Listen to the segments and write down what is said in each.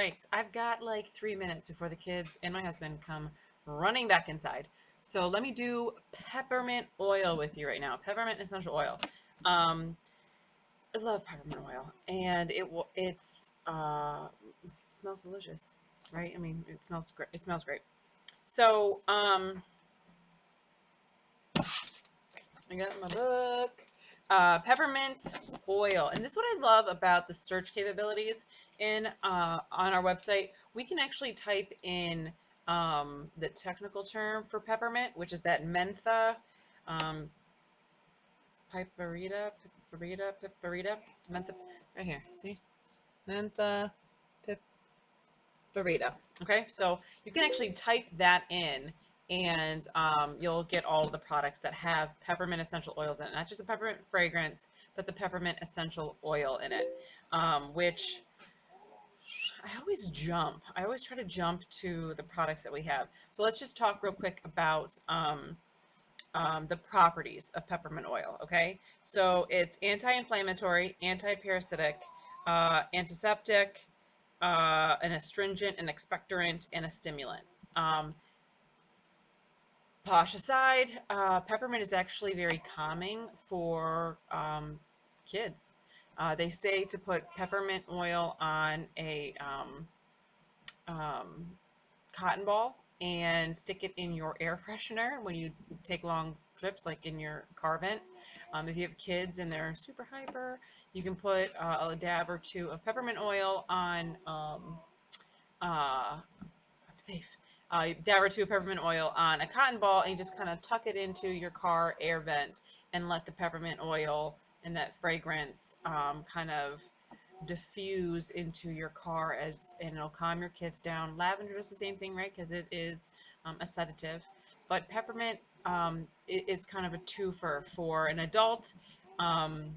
right, I've got like 3 minutes before the kids and my husband come running back inside. So let me do peppermint oil with you right now. Peppermint essential oil. Um, I love peppermint oil, and smells delicious, right? I mean, it smells great. It smells great. So I got my book. Peppermint oil, and this is what I love about the search capabilities in on our website. We can actually type in the technical term for peppermint, which is that mentha, um, piperita, mentha. Right here, see, mentha, pepperita. Okay, so you can actually type that in and you'll get all of the products that have peppermint essential oils in it. Not just the peppermint fragrance, but the peppermint essential oil in it, which I always jump. I always try to jump to the products that we have. So let's just talk real quick about the properties of peppermint oil, okay? So it's anti-inflammatory, anti-parasitic, antiseptic, an astringent, an expectorant, and a stimulant. Posh aside, peppermint is actually very calming for kids. They say to put peppermint oil on a um, cotton ball and stick it in your air freshener when you take long trips, like in your car vent. If you have kids and they're super hyper, you can put a dab or two of peppermint oil on I'm safe. Dab or two of peppermint oil on a cotton ball, and you just kind of tuck it into your car air vent and let the peppermint oil and that fragrance kind of diffuse into your car and it'll calm your kids down. Lavender does the same thing, right? Because it is a sedative. But peppermint is kind of a twofer for an adult. Um,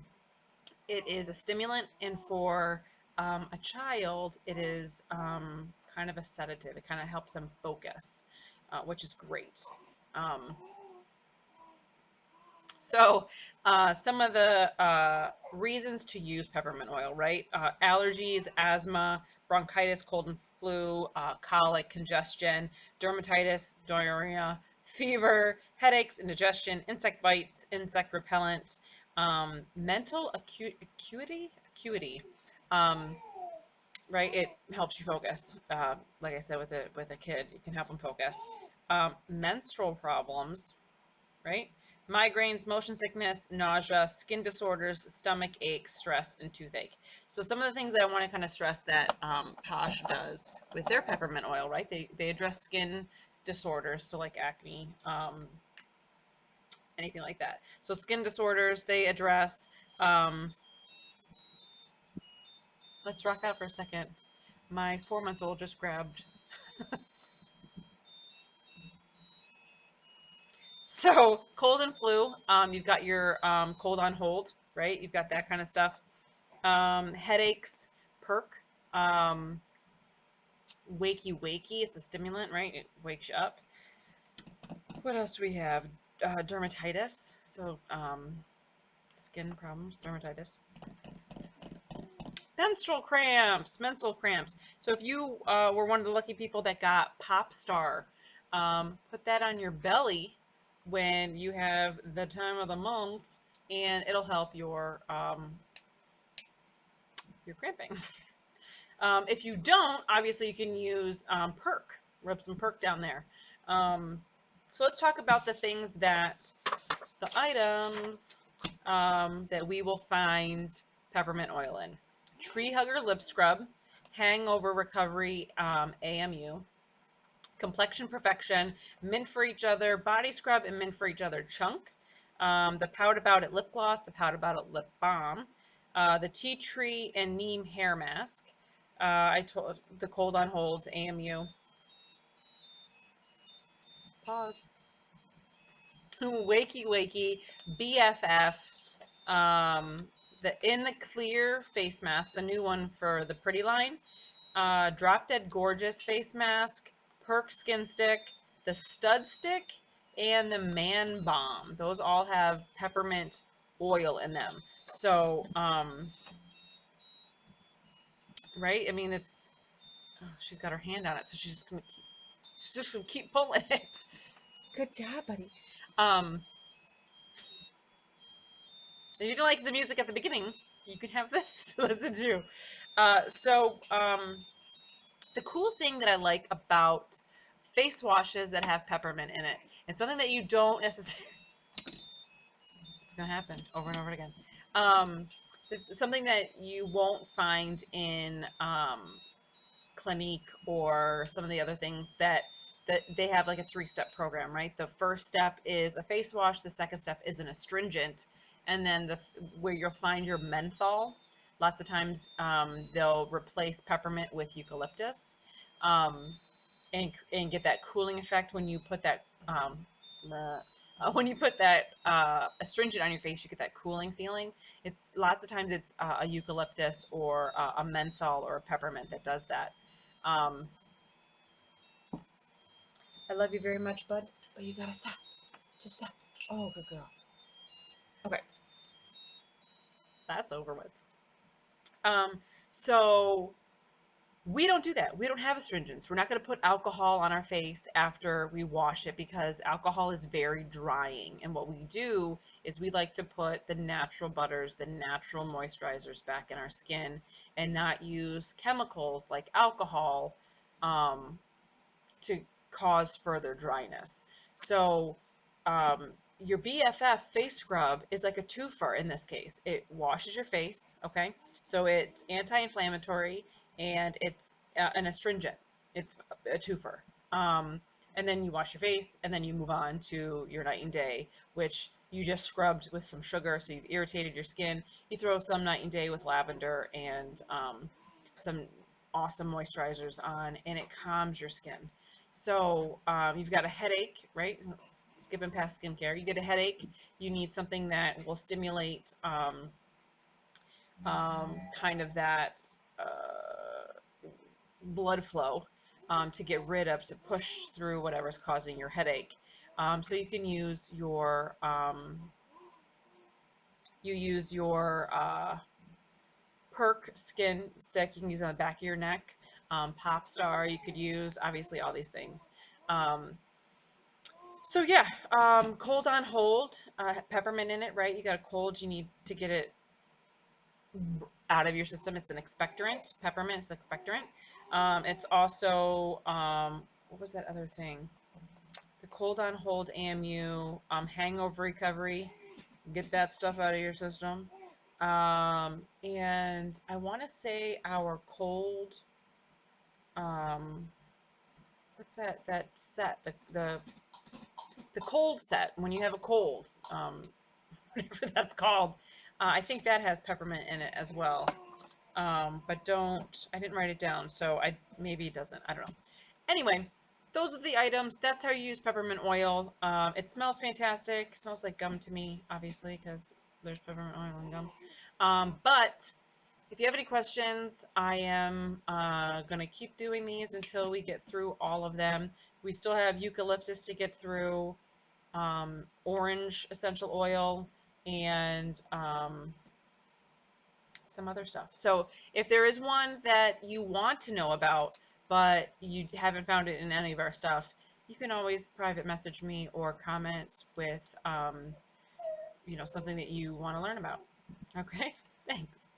it is a stimulant, and for a child, it is kind of a sedative. It kind of helps them focus, which is great. Um, some of the reasons to use peppermint oil, right? Allergies, asthma, bronchitis, cold and flu, colic, congestion, dermatitis, diarrhea, fever, headaches, indigestion, insect bites, insect repellent, mental acuity. Um, right? It helps you focus. Like I said, with a kid, it can help them focus. Menstrual problems, right? Migraines, motion sickness, nausea, skin disorders, stomach ache, stress, and toothache. So some of the things that I want to kind of stress that Posh does with their peppermint oil, right? They address skin disorders, so like acne, anything like that. So skin disorders, they address. Let's rock out for a second. My 4-month-old just grabbed. So cold and flu, you've got your cold on hold, right? You've got that kind of stuff. Headaches, perk, um, wakey, it's a stimulant, right? It wakes you up. What else do we have? Dermatitis, so skin problems, dermatitis. Menstrual cramps. So if you were one of the lucky people that got Pop Star, put that on your belly when you have the time of the month, and it'll help your cramping. If you don't, obviously you can use Perk. Rub some Perk down there. So let's talk about the items that we will find peppermint oil in. Tree Hugger Lip Scrub, Hangover Recovery AMU, Complexion Perfection, Mint for Each Other Body Scrub, and Mint for Each Other Chunk. The Pout About It Lip Gloss, the Pout About It Lip Balm, the Tea Tree and Neem Hair Mask. I told the Cold on Holds AMU. Pause. Wakey BFF. The In the Clear face mask, the new one for the Pretty line. Drop Dead Gorgeous face mask, Perk Skin Stick, the Stud Stick, and the Man Bomb. Those all have peppermint oil in them. So, right? I mean, it's Oh, she's got her hand on it, so she's just gonna keep pulling it. Good job, buddy. Um, if you didn't like the music at the beginning, you can have this to listen to. The cool thing that I like about face washes that have peppermint in it, and something that you don't necessarily, it's gonna happen over and over again. Um, Something that you won't find in Clinique or some of the other things that they have like a three-step program, right? The first step is a face wash, the second step is an astringent, and then where you'll find your menthol. Lots of times they'll replace peppermint with eucalyptus, um, and get that cooling effect when you put that astringent on your face. You get that cooling feeling. It's lots of times it's a eucalyptus or a menthol or a peppermint that does that. um, I love you very much, bud, but you gotta stop. Just stop. Oh, good girl. Okay, that's over with. Um, so we don't do that. We don't have astringents. We're not going to put alcohol on our face after we wash it because alcohol is very drying. And what we do is we like to put the natural butters, the natural moisturizers back in our skin and not use chemicals like alcohol um, to cause further dryness. So, um, your BFF face scrub is like a twofer in this case. It washes your face, okay? So it's anti-inflammatory and it's an astringent. It's a twofer. Um, and then you wash your face and then you move on to your night and day, which you just scrubbed with some sugar, so you've irritated your skin. You throw some night and day with lavender and some awesome moisturizers on, and it calms your skin. So you've got a headache, right? Skipping past skincare, you get a headache. You need something that will stimulate kind of that blood flow to get rid of, to push through whatever's causing your headache. So you can use your perk skin stick. You can use it on the back of your neck. Pop star you could use, obviously all these things. Um, So yeah, cold on hold, peppermint in it, right? You got a cold, you need to get it out of your system. It's an expectorant. Peppermint is expectorant. It's also what was that other thing? The cold on hold AMU, hangover recovery. Get that stuff out of your system. And I want to say our cold, um, what's that set? The cold set when you have a cold. Whatever that's called. I think that has peppermint in it as well. But I didn't write it down, so maybe it doesn't. I don't know. Anyway, those are the items. That's how you use peppermint oil. It smells fantastic. It smells like gum to me, obviously, because there's peppermint oil and gum. But if you have any questions, I am going to keep doing these until we get through all of them. We still have eucalyptus to get through, orange essential oil, and some other stuff. So if there is one that you want to know about, but you haven't found it in any of our stuff, you can always private message me or comment with, something that you want to learn about. Okay, thanks.